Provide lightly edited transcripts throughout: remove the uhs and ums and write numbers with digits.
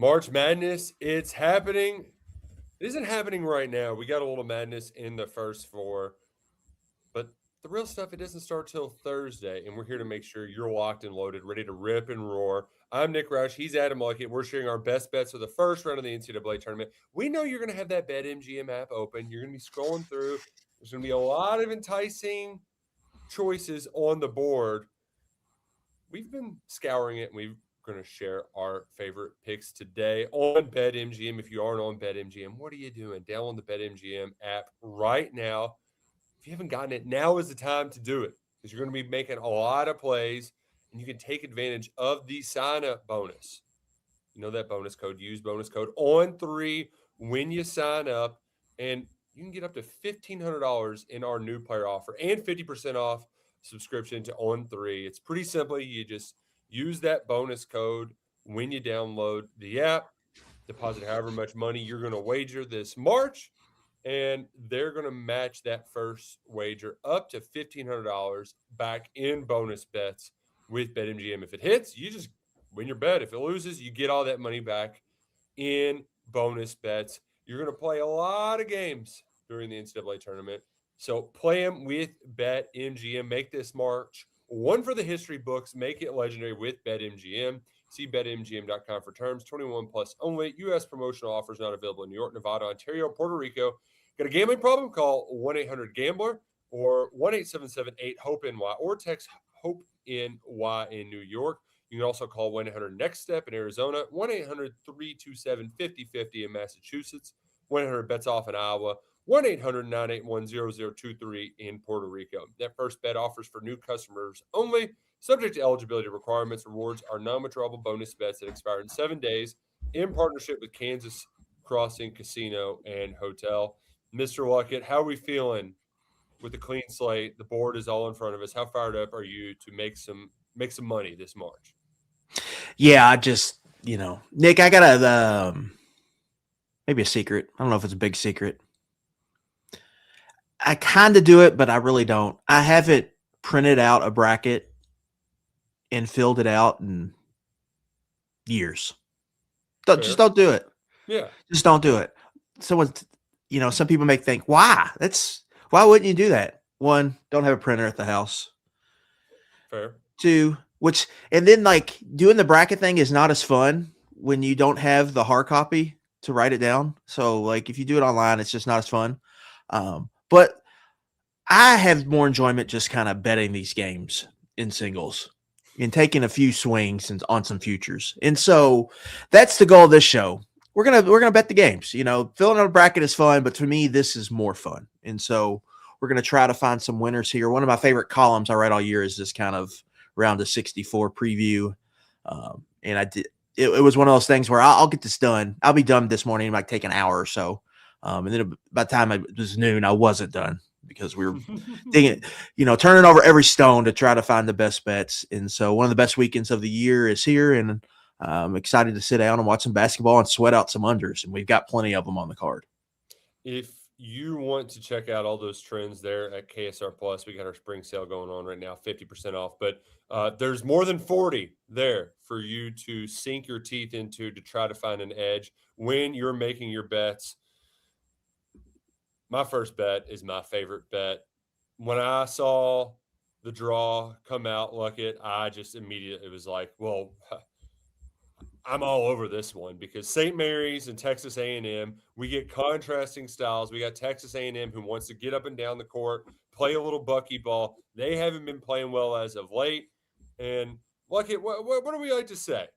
March Madness, it's happening. It isn't happening right now. We got a little madness in the first four, but the real stuff, it doesn't start till Thursday, and we're here to make sure you're locked and loaded, ready to rip and roar. I'm Nick Roush. He's Adam Luckett. We're sharing our best bets for the first round of the NCAA tournament. We know you're going to have that BetMGM app open. You're going to be scrolling through. There's going to be a lot of enticing choices on the board. We've been scouring it, and we're going to share our favorite picks today on BetMGM. If you aren't on BetMGM, what are you doing? Download the BetMGM app right now. If you haven't gotten it, now is the time to do it because you're going to be making a lot of plays, and you can take advantage of the sign-up bonus. You know that bonus code. Use bonus code ON3 when you sign up, and you can get up to $1,500 in our new player offer and 50% off subscription to On3. It's pretty simple. You just use that bonus code when you download the app, deposit however much money you're going to wager this March, and they're going to match that first wager up to $1,500 back in bonus bets with BetMGM. If it hits, you just win your bet. If it loses, you get all that money back in bonus bets. You're going to play a lot of games during the NCAA tournament. So play them with BetMGM. Make this March one for the history books. Make it legendary with BetMGM. See BetMGM.com for terms. 21 plus only. U.S. promotional offers not available in New York, Nevada, Ontario, Puerto Rico. Got a gambling problem? Call 1-800-GAMBLER or 1-877-8-HOPE-NY or text HOPE-NY in New York. You can also call 1-800-NEXT-STEP in Arizona, 1-800-327-5050 in Massachusetts, 1-800-BETS-OFF in Iowa, 1-800-981-0023 in Puerto Rico. That first bet offers for new customers only, subject to eligibility requirements. Rewards are non-withdrawable bonus bets that expire in 7 days in partnership with Kansas Crossing Casino and Hotel. Mr. Luckett, how are we feeling with the clean slate? The board is all in front of us. How fired up are you to make some money this March? Yeah, I just, Nick, I got a maybe a secret. I don't know if it's a big secret. I kind of do it, but I really don't. I haven't printed out a bracket and filled it out in years. Just don't do it. Yeah. Just don't do it. Some people may think, why wouldn't you do that? One, don't have a printer at the house. Fair. Two, and then like doing the bracket thing is not as fun when you don't have the hard copy to write it down. So like if you do it online, it's just not as fun. But I have more enjoyment just kind of betting these games in singles and taking a few swings on some futures. And so that's the goal of this show. We're gonna bet the games. Filling out a bracket is fun, but to me, this is more fun. And so we're gonna try to find some winners here. One of my favorite columns I write all year is this kind of round of 64 preview. And I did. It was one of those things where I'll get this done. I'll be done this morning. It might take an hour or so. And then by the time it was noon, I wasn't done because we were digging, turning over every stone to try to find the best bets. And so one of the best weekends of the year is here, and I'm excited to sit down and watch some basketball and sweat out some unders. And we've got plenty of them on the card. If you want to check out all those trends there at KSR Plus, we got our spring sale going on right now, 50% off. But there's more than 40 there for you to sink your teeth into to try to find an edge when you're making your bets. My first bet is my favorite bet. When I saw the draw come out, Luckett, I just immediately was like, well, I'm all over this one because St. Mary's and Texas A&M, we get contrasting styles. We got Texas A&M who wants to get up and down the court, play a little buckyball. They haven't been playing well as of late. And Luckett, what do we like to say?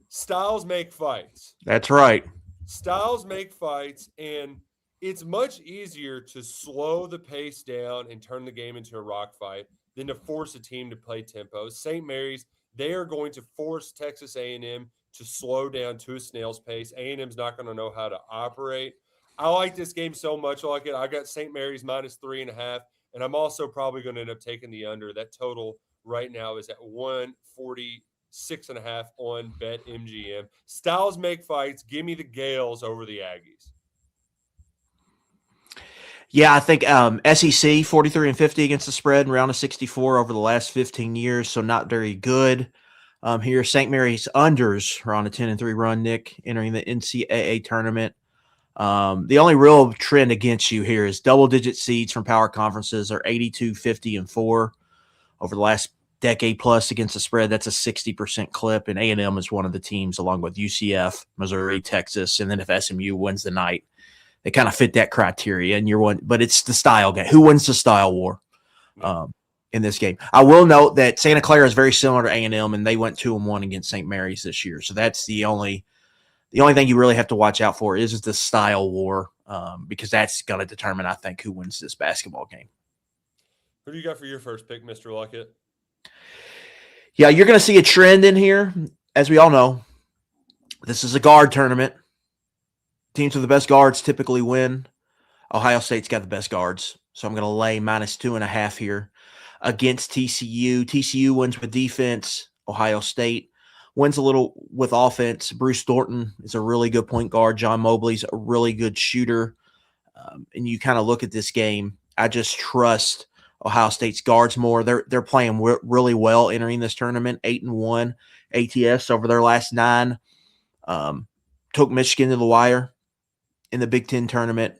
Styles make fights. That's right. Styles make fights, and it's much easier to slow the pace down and turn the game into a rock fight than to force a team to play tempo. St. Mary's, they are going to force Texas A&M to slow down to a snail's pace. A&M's not going to know how to operate. I like this game so much. I got St. Mary's -3.5, and I'm also probably going to end up taking the under. That total right now is at 146.5 on BetMGM. Styles make fights. Give me the Gales over the Aggies. Yeah, I think SEC 43-50 against the spread in round of 64 over the last 15 years, so not very good. Here, St. Mary's unders are on a 10-3 run, Nick, entering the NCAA tournament. The only real trend against you here is double-digit seeds from power conferences are 82, 50, and 4 over the last decade plus against the spread. That's a 60% clip, and A&M is one of the teams along with UCF, Missouri, Texas, and then if SMU wins the night, they kind of fit that criteria. And you're one, but it's the style game. Who wins the style war in this game? I will note that Santa Clara is very similar to A&M, and they went 2-1 against St. Mary's this year. So that's the only thing you really have to watch out for is the style war, because that's going to determine, I think, who wins this basketball game. Who do you got for your first pick, Mr. Luckett? Yeah, you're going to see a trend in here. As we all know, this is a guard tournament. Teams with the best guards typically win. Ohio State's got the best guards, so I'm going to lay -2.5 here against TCU. TCU wins with defense. Ohio State wins a little with offense. Bruce Thornton is a really good point guard. John Mobley's a really good shooter. And you kind of look at this game, I just trust Ohio State's guards more. They're playing really well entering this tournament. 8-1 ATS over their last 9. Took Michigan to the wire in the Big Ten tournament.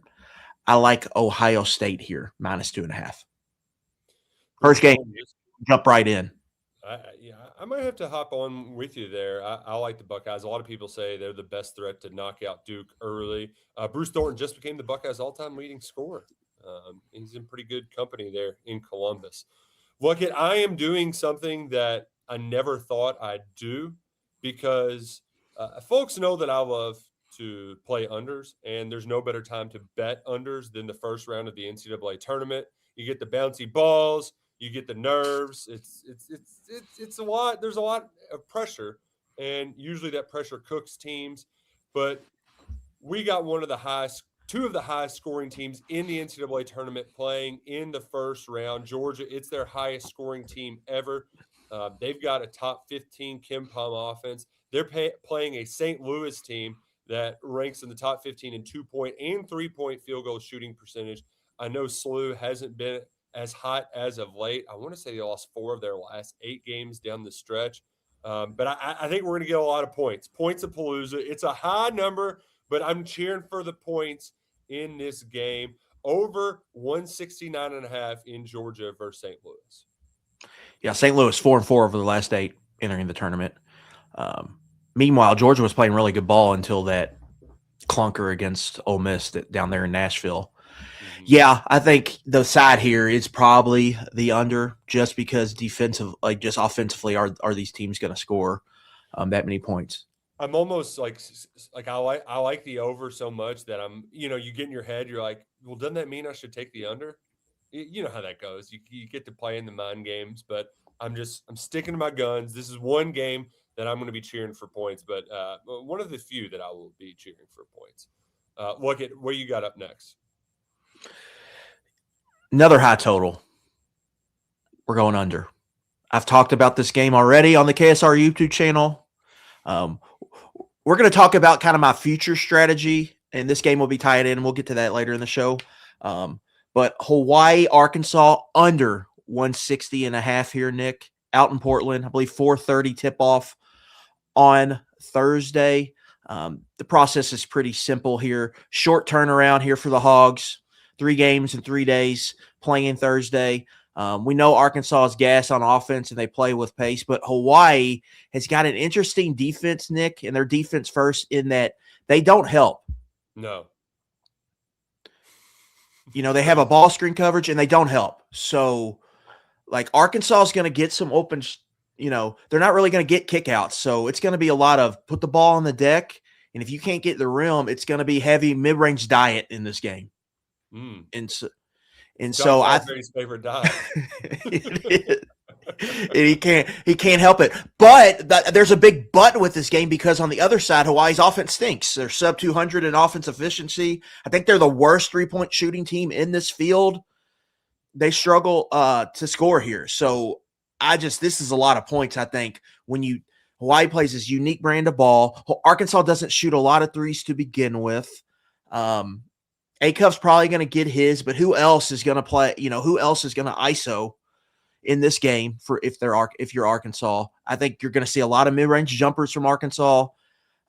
I like Ohio State here, -2.5. First game, jump right in. I might have to hop on with you there. I like the Buckeyes. A lot of people say they're the best threat to knock out Duke early. Bruce Thornton just became the Buckeyes' all-time leading scorer. He's in pretty good company there in Columbus. Look, I am doing something that I never thought I'd do because folks know that I love to play unders, and there's no better time to bet unders than the first round of the NCAA tournament. You get the bouncy balls, you get the nerves. It's a lot. There's a lot of pressure, and usually that pressure cooks teams. But we got two of the highest scoring teams in the NCAA tournament playing in the first round. Georgia, it's their highest scoring team ever. They've got a top 15 Kim Pom offense. They're playing a St. Louis team that ranks in the top 15 in 2-point and 3-point field goal shooting percentage. I know SLU hasn't been as hot as of late. I want to say they lost 4 of their last 8 games down the stretch. But I think we're going to get a lot of points. Points of Palooza. It's a high number, but I'm cheering for the points in this game. Over 169.5 in Georgia versus St. Louis. Yeah, St. Louis 4-4 over the last 8 entering the tournament. Meanwhile, Georgia was playing really good ball until that clunker against Ole Miss down there in Nashville. Mm-hmm. Yeah, I think the side here is probably the under, just because offensively, are these teams going to score that many points? I'm almost like I like the over so much that you get in your head, you're like, well, doesn't that mean I should take the under? You know how that goes. You get to play in the mind games, but I'm sticking to my guns. This is one game that I'm going to be cheering for points, but one of the few that I will be cheering for points. Look at what you got up next. Another high total. We're going under. I've talked about this game already on the KSR YouTube channel. We're going to talk about kind of my future strategy, and this game will be tied in, and we'll get to that later in the show. But Hawaii, Arkansas, under 160.5 here, Nick, out in Portland. I believe 4:30 tip-off on Thursday. The process is pretty simple here. Short turnaround here for the Hogs. 3 games in 3 days, playing Thursday. We know Arkansas is gas on offense and they play with pace, but Hawaii has got an interesting defense, Nick, and their defense first in that they don't help. No. They have a ball screen coverage and they don't help. So, Arkansas is going to get some open, they're not really going to get kickouts. So it's going to be a lot of put the ball on the deck. And if you can't get the rim, it's going to be heavy mid-range diet in this game. And so I Salisbury's favorite diet. he can't help it. But there's a big but with this game, because on the other side, Hawaii's offense stinks. They're sub 200 in offense efficiency. I think they're the worst 3-point shooting team in this field. They struggle to score here. So this is a lot of points. I think when Hawaii plays this unique brand of ball. Arkansas doesn't shoot a lot of threes to begin with. Acuff's probably going to get his, but who else is going to play? Who else is going to ISO in this game for if you're Arkansas. I think you're going to see a lot of mid-range jumpers from Arkansas.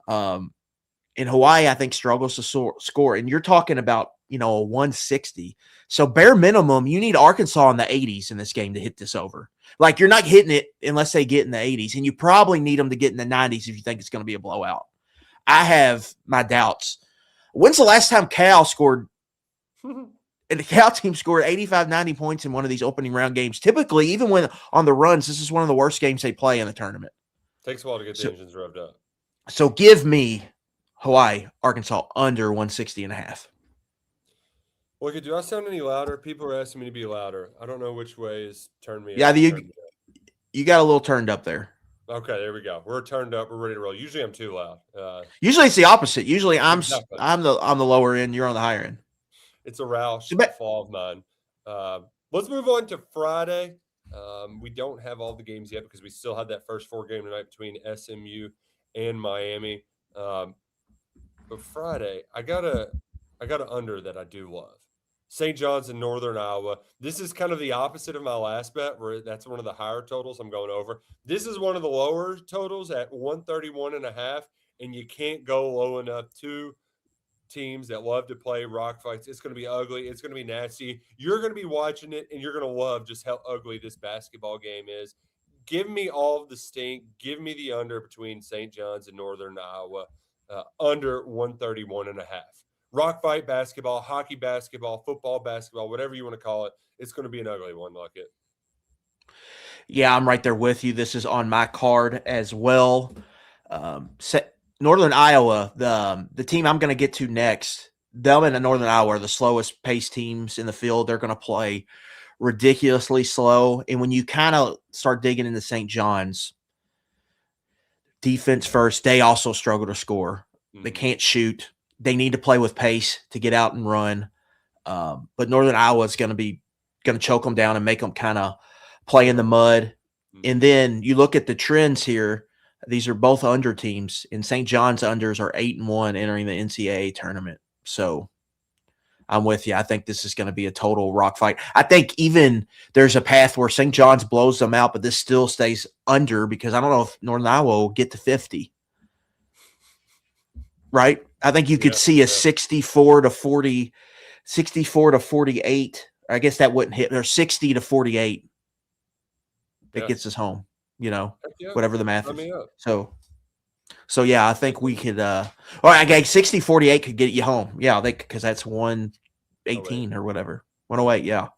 In Hawaii, I think struggles to score, and you're talking about a 160. So bare minimum, you need Arkansas in the 80s in this game to hit this over. Like you're not hitting it unless they get in the 80s, and you probably need them to get in the 90s if you think it's going to be a blowout. I have my doubts. When's the last time Cal scored? And the Cal team scored 85, 90 points in one of these opening round games. Typically, even when on the runs, this is one of the worst games they play in the tournament. Takes a while to get the engines revved up. So give me Hawaii, Arkansas under 160.5. Look, do I sound any louder? People are asking me to be louder. I don't know which ways turn me Yeah, up. You got a little turned up there. Okay, there we go. We're turned up. We're ready to roll. Usually I'm too loud. Usually it's the opposite. Usually I'm Exactly. I'm on the lower end. You're on the higher end. It's a Roush fall of mine. Let's move on to Friday. We don't have all the games yet because we still had that first 4 game tonight between SMU and Miami. But Friday, I got a under that I do love. St. John's in Northern Iowa. This is kind of the opposite of my last bet, where that's one of the higher totals I'm going over. This is one of the lower totals at 131.5, and you can't go low enough. Two teams that love to play rock fights. It's going to be ugly. It's going to be nasty. You're going to be watching it, and you're going to love just how ugly this basketball game is. Give me all of the stink. Give me the under between St. John's and Northern Iowa, under 131.5. Rock fight basketball, hockey basketball, football basketball, whatever you want to call it. It's going to be an ugly one, Luckett. Yeah, I'm right there with you. This is on my card as well. Northern Iowa, the team I'm going to get to next, them and Northern Iowa are the slowest paced teams in the field. They're going to play ridiculously slow. And when you kind of start digging into St. John's, defense first, they also struggle to score. Mm-hmm. They can't shoot. They need to play with pace to get out and run. But Northern Iowa is going to choke them down and make them kind of play in the mud. Mm-hmm. And then you look at the trends here. These are both under teams, and St. John's unders are 8-1 entering the NCAA tournament. So I'm with you. I think this is going to be a total rock fight. I think even there's a path where St. John's blows them out, but this still stays under because I don't know if Northern Iowa will get to 50. Right? I think you could see a 64 to 48. I guess that wouldn't hit. Or 60 to 48. That gets us home. Whatever the math is. So yeah, I think we could. All right, I guess 60-48 could get you home. Yeah, because that's 118 or whatever. 108. Yeah.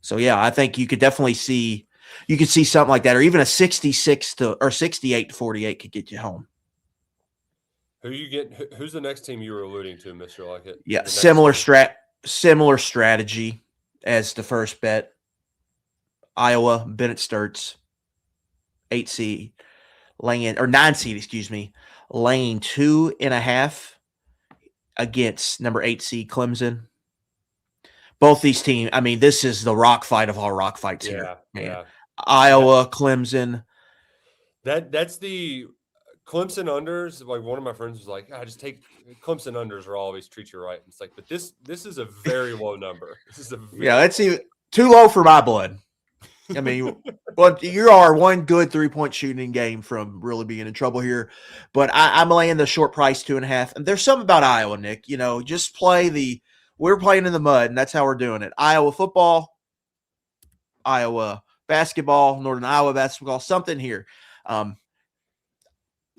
So yeah, I think you could definitely see. You could see something like that, or even a 66 to or 68 to 48 could get you home. Who's the next team you were alluding to, Mr. Luckett? Yeah, similar strategy as the first bet. Iowa, Bennett Sturts, 8 seed, laying or 9 seed, laying 2.5 against number 8 seed Clemson. Both these teams, I mean, this is the rock fight of all rock fights here. Man. Yeah. Iowa, Clemson. That's the Clemson unders. Like one of my friends was like, just take Clemson unders or always treat you right. It's like, but this is a very low number. This is that's even too low for my blood. I mean, but you are one good 3-point shooting game from really being in trouble here. But I'm laying the short price 2.5. And there's something about Iowa, Nick. Just play we're playing in the mud, and that's how we're doing it. Iowa football, Iowa basketball, Northern Iowa basketball, something here.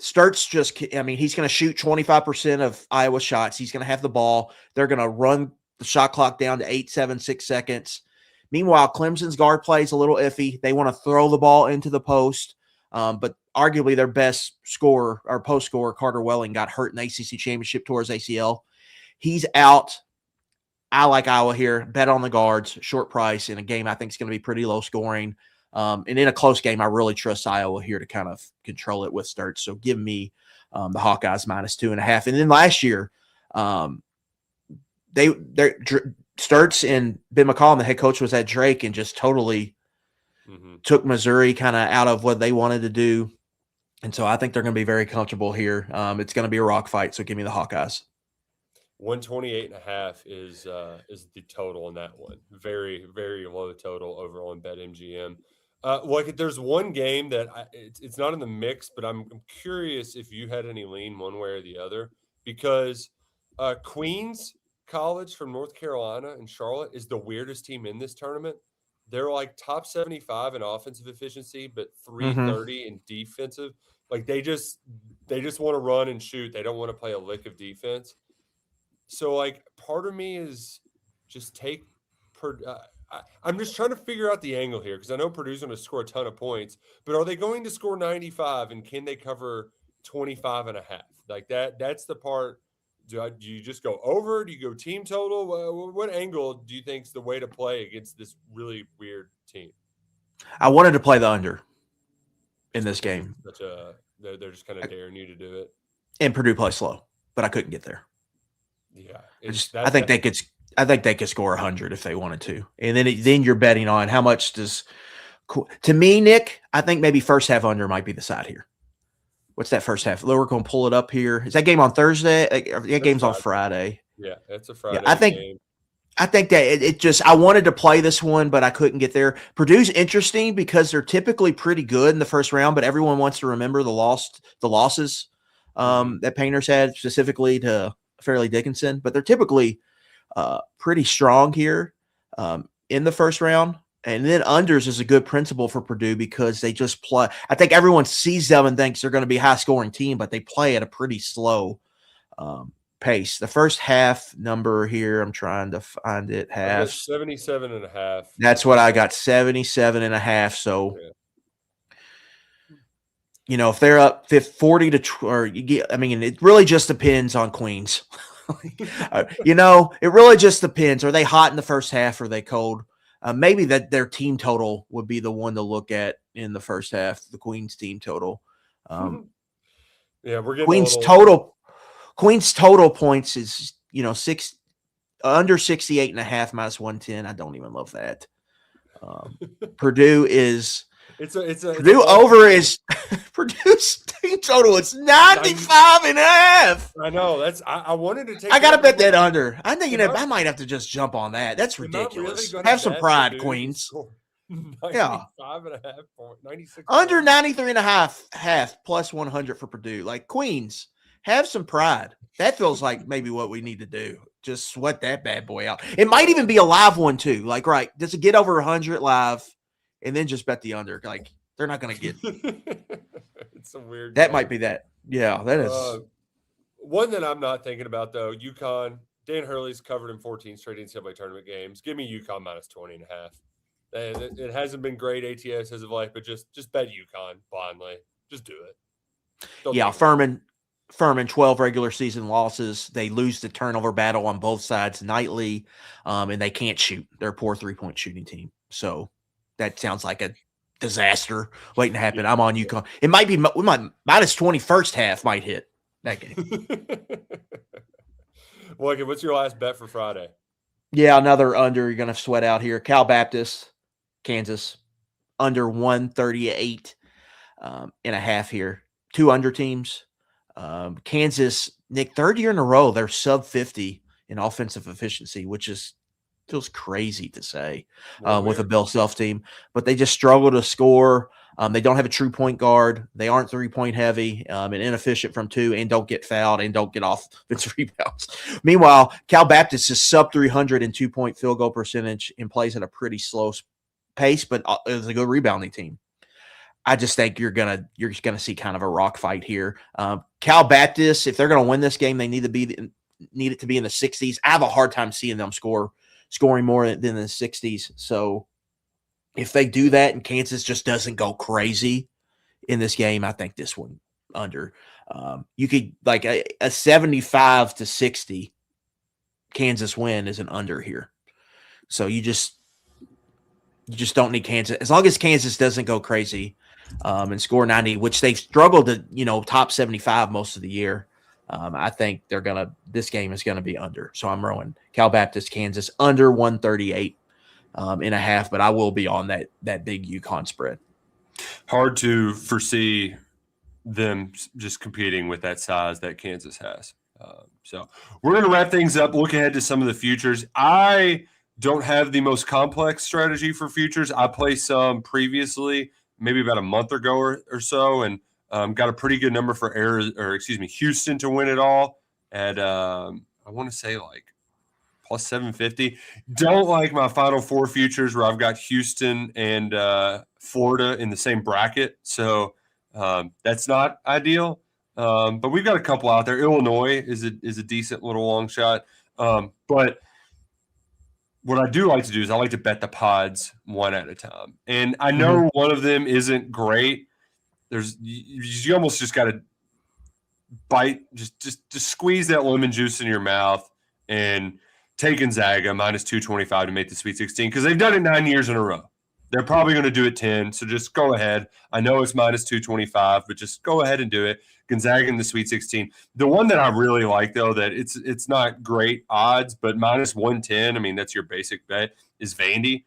Sturts he's going to shoot 25% of Iowa shots. He's going to have the ball. They're going to run the shot clock down to 8, 7, 6 seconds. Meanwhile, Clemson's guard play is a little iffy. They want to throw the ball into the post, but arguably their best scorer or post scorer, Carter Welling, got hurt in the ACC championship towards ACL. He's out. I like Iowa here. Bet on the guards, short price in a game I think is going to be pretty low scoring. And in a close game, I really trust Iowa here to kind of control it with Sturts. So give me the Hawkeyes -2.5. And then last year, Sturts and Ben McCollum, the head coach, was at Drake and just totally took Missouri kind of out of what they wanted to do. And so I think they're going to be very comfortable here. It's going to be a rock fight. So give me the Hawkeyes. 128.5 is the total in that one. Very, very low total over on BetMGM. Like there's one game that it's not in the mix, but I'm curious if you had any lean one way or the other because Queens College from North Carolina and Charlotte is the weirdest team in this tournament. They're like top 75 in offensive efficiency, but Mm-hmm. 330 in defensive. Like they just want to run and shoot. They don't want to play a lick of defense. So like part of me is just take per. I'm just trying to figure out the angle here because I know Purdue's going to score a ton of points, but are they going to score 95 and can they cover 25 and a half? Like that's the part. Do you just go over? Do you go team total? What angle do you think is the way to play against this really weird team? I wanted to play the under in Just this because game, it's such a they're just kind of daring you to do it. and Purdue plays slow, but I couldn't get there. Yeah, I it's just I think that they could I think they could score 100 if they wanted to, and then you're betting on how much does. To me, Nick, I think maybe first half under might be the side here. What's that first half? We're going to pull it up here. Is that game on Thursday? That that's game's on Friday. Friday. Yeah, it's a Yeah, Friday game. I think that it just I wanted to play this one, but I couldn't get there. Purdue's interesting because they're typically pretty good in the first round, but everyone wants to remember the losses Mhm. that Painters had specifically to Fairleigh Dickinson. But they're typically pretty strong here in the first round. And then unders is a good principle for Purdue because they just play. I think everyone sees them and thinks they're going to be a high scoring team, but they play at a pretty slow pace. The first half number here, I'm trying to find it. I've got Halves. 77 and a half That's is what what I I got, 77 and a half. So, yeah. if they're up 40 to, or you get, I mean, it really just depends on Queens. It really just depends. Are they hot in the first half? Or are they cold? Maybe that their team total would be the one to look at in the first half, the Queens team total. Yeah, we're getting a Queens little total Queens total points is, six under 68 and a half minus 110. I don't even love that. Purdue is it's a Purdue love over is Purdue's team total is 90. 95 and a half. I know I wanted to take I gotta that. bet that under. I think Am I, I might have to just jump on that. That's am I really ridiculous. going to Have some bet pride, Purdue to Queens. score Yeah. 95 and a half point, 96 Under points? 93 and a half plus 100 for Purdue. Like Queens, have some pride. That feels like maybe what we need to do. Just sweat that bad boy out. It might even be a live one too. Like, right, does it get over 100 live and then just bet the under? Like, they're not going to get It's a weird that game. might be that. Yeah, that is. One that I'm not thinking about though, UConn. Dan Hurley's covered in 14 straight NCAA tournament games. Give me UConn minus 20 and a half. It hasn't been great ATS as of late, but just bet UConn blindly. Just do it. Yeah, Furman 12 regular season losses. They lose the turnover battle on both sides nightly, and they can't shoot. They're a poor 3-point shooting team. So that sounds like a disaster waiting to happen. I'm on UConn. It might be minus 20 first half might hit that game. Well, okay, what's your last bet for Friday? Yeah, another under you're going to sweat out here. Cal Baptist, Kansas, under 138 and a half here. 2 under teams. Kansas, Nick, third year in a row, they're sub 50 in offensive efficiency, which feels crazy to say with a Bill Self team, but they just struggle to score. They don't have a true point guard. They aren't 3-point heavy and inefficient from 2 and don't get fouled and don't get offensive rebounds. Meanwhile, Cal Baptist is sub 300 in 2-point field goal percentage and plays at a pretty slow pace, but is a good rebounding team. I just think you're gonna see kind of a rock fight here. Cal Baptist, if they're gonna win this game, they need it to be in the 60s. I have a hard time seeing them scoring more than the 60s. So if they do that and Kansas just doesn't go crazy in this game, I think this one under. You could like a 75 to 60 Kansas win is an under here. So you just don't need Kansas. As long as Kansas doesn't go crazy and score 90, which they've struggled to, top 75 most of the year. I think this game is going to be under. So I'm rolling Cal Baptist, Kansas under 138 and a half, but I will be on that big UConn spread. Hard to foresee them just competing with that size that Kansas has. So we're going to wrap things up, look ahead to some of the futures. I don't have the most complex strategy for futures. I placed some previously, maybe about a month ago or so, and got a pretty good number for Houston to win it all at I want to say like plus 750. Don't like my Final Four futures where I've got Houston and Florida in the same bracket, so that's not ideal. But we've got a couple out there. Illinois is a decent little long shot, but what I do like to do is I like to bet the pods one at a time. And I know one of them isn't great. You almost just got to bite, just squeeze that lemon juice in your mouth and take Gonzaga minus 225 to make the Sweet 16 because they've done it 9 years in a row. They're probably going to do it 10, so just go ahead. I know it's minus 225, but just go ahead and do it. Gonzaga in the Sweet 16. The one that I really like, though, that it's not great odds, but minus 110, I mean, that's your basic bet, is Vandy.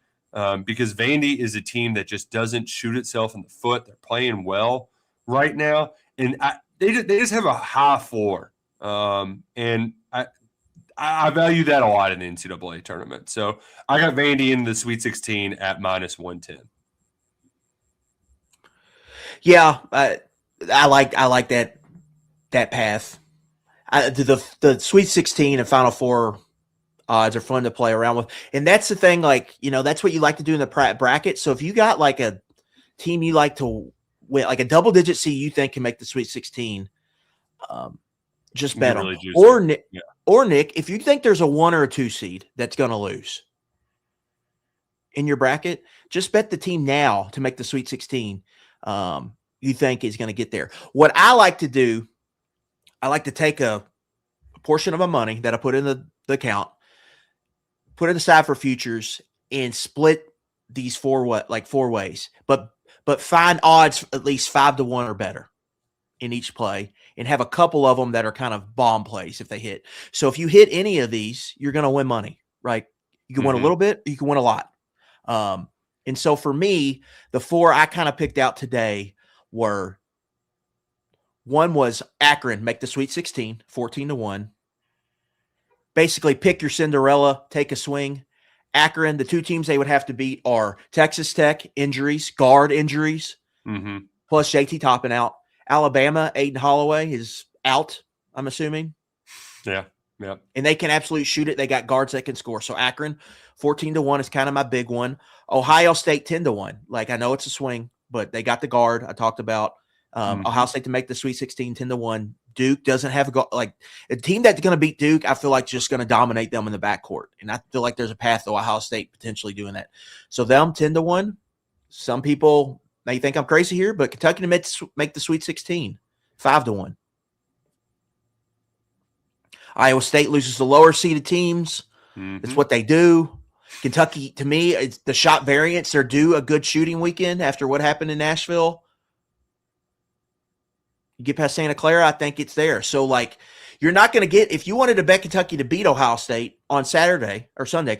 Because Vandy is a team that just doesn't shoot itself in the foot. They're playing well right now, and they just have a high floor. And I value that a lot in the NCAA tournament. So I got Vandy in the Sweet 16 at minus 110. Yeah, I like that path. The Sweet 16 and Final Four odds are fun to play around with, and that's the thing. Like, that's what you like to do in the bracket. So if you got like a team you like to win, like a double-digit seed you think can make the Sweet 16, just bet them. Really or Nick, if you think there's a 1 or a 2 seed that's going to lose in your bracket, just bet the team now to make the Sweet 16 you think is going to get there. What I like to do, I like to take a portion of my money that I put in the account, put it aside for futures, and split these four ways. But find odds at least 5-1 or better in each play, and have a couple of them that are kind of bomb plays if they hit. So if you hit any of these, you're going to win money, right? You can win a little bit, you can win a lot. And so for me, the 4 I kind of picked out today were, one was Akron, make the Sweet 16, 14-1. Basically pick your Cinderella, take a swing. Akron, the 2 teams they would have to beat are Texas Tech, guard injuries, plus JT Toppin out. Alabama, Aiden Holloway is out, I'm assuming. Yeah. And they can absolutely shoot it. They got guards that can score. So Akron, 14-1 is kind of my big one. Ohio State, 10-1. Like, I know it's a swing, but they got the guard I talked about. Ohio State to make the Sweet 16, 10-1. Duke doesn't have a team that's going to beat Duke. I feel like just going to dominate them in the backcourt. And I feel like there's a path to Ohio State potentially doing that. So them 10-1. Some people may think I'm crazy here, but Kentucky to make the Sweet 16, 5-1. Iowa State loses the lower seeded teams. That's what they do. Kentucky, to me, it's the shot variance. They're due a good shooting weekend after what happened in Nashville. You get past Santa Clara, I think it's there. So, like, you're not going to get – if you wanted to bet Kentucky to beat Ohio State on Saturday – or Sunday,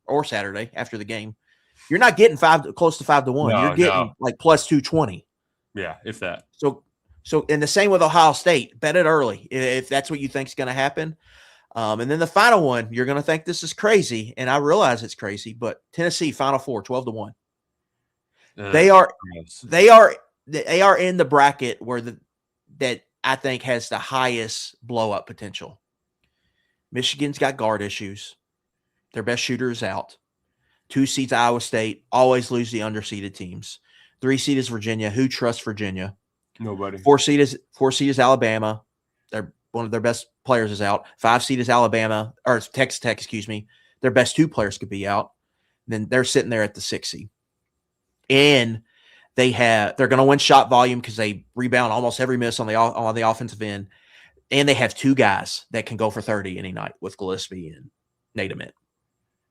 or Saturday after the game, you're not getting close to 5-1. No, you're getting like plus 220. Yeah, if that. So, and the same with Ohio State. Bet it early if that's what you think is going to happen. And then the final one, you're going to think this is crazy, and I realize it's crazy, but Tennessee Final Four, 12-1. They are in the bracket where that I think has the highest blow up potential. Michigan's got guard issues. Their best shooter is out. 2 seeds Iowa State, always lose the underseeded teams. 3 seed is Virginia. Who trusts Virginia? Nobody. 4 seed is Alabama. One of their best players is out. 5 seed is Alabama, or Texas Tech, excuse me. Their best 2 players could be out. Then they're sitting there at the 6 seed. And they're going to win shot volume because they rebound almost every miss on the offensive end. And they have 2 guys that can go for 30 any night with Gillespie and Nate Ament.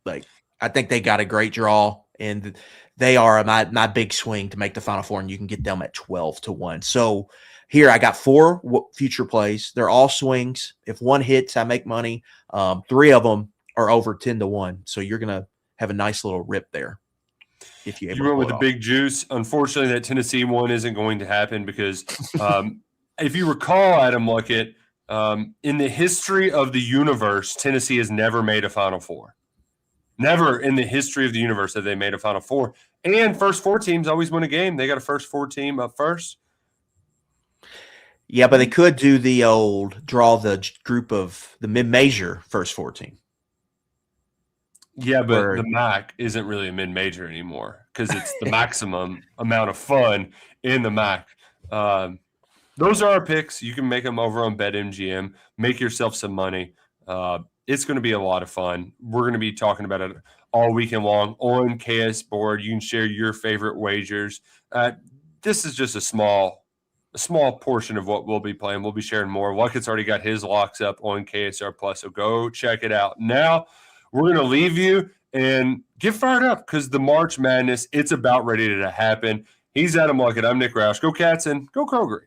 Like, I think they got a great draw, and they are my big swing to make the Final Four, and you can get them at 12-1. So here I got 4 future plays. They're all swings. If one hits, I make money. 3 of them are over 10-1. So you're going to have a nice little rip there. If you went with the big juice. Unfortunately, that Tennessee one isn't going to happen because if you recall, Adam Luckett, in the history of the universe, Tennessee has never made a Final Four. Never in the history of the universe have they made a Final Four. And first four teams always win a game. They got a first four team up first. Yeah, but they could do the old draw the group of the mid-major first four team. Yeah, but the MAC isn't really a mid-major anymore because it's the maximum amount of fun in the MAC. Those are our picks. You can make them over on BetMGM. Make yourself some money. It's going to be a lot of fun. We're going to be talking about it all weekend long on KS Board. You can share your favorite wagers. This is just a small portion of what we'll be playing. We'll be sharing more. Luckett's already got his locks up on KSR Plus, so go check it out. Now, we're going to leave you and get fired up because the March Madness, it's about ready to happen. He's Adam Luckett. I'm Nick Roush. Go Cats and go Kroger.